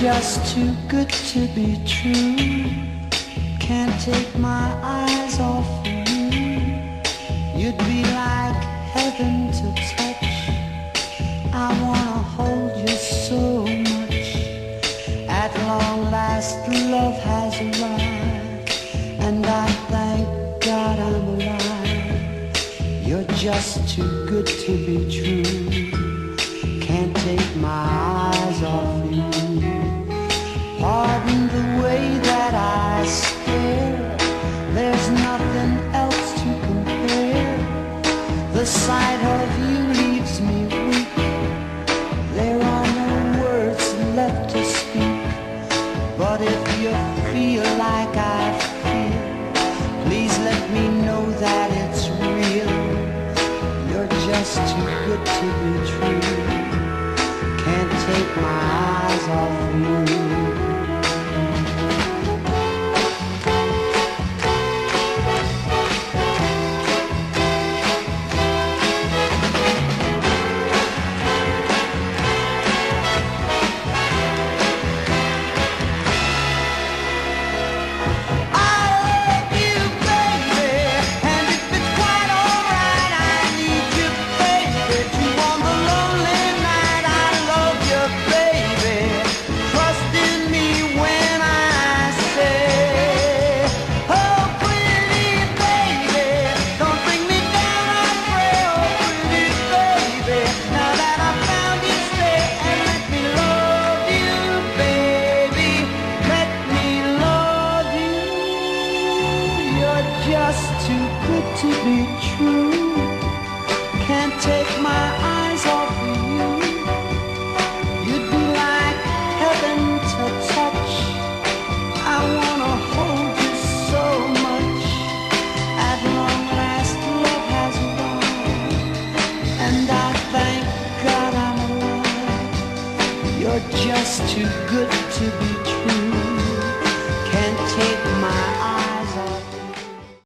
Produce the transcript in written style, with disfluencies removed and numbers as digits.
just too good to be true. Can't take my eyes off of you. You'd be like heaven to touch. I wanna hold you so much. At long last love has arrived, and I thank God I'm alive. You're just too good to be true. Can't take my eyes off you. Pardon the way that I stare. There's nothing else to compare. The sight of you leaves me weak. There are no words left to speak. But if you feel like I feel, please let me know that it's real. You're just too good to be true. Can't take my eyes off you. Just too good to be true. Can't take my eyes off of you. You'd be like heaven to touch. I wanna hold you so much. At long last love has arrived, and I thank God I'm alive. You're just too good to be true. Can't take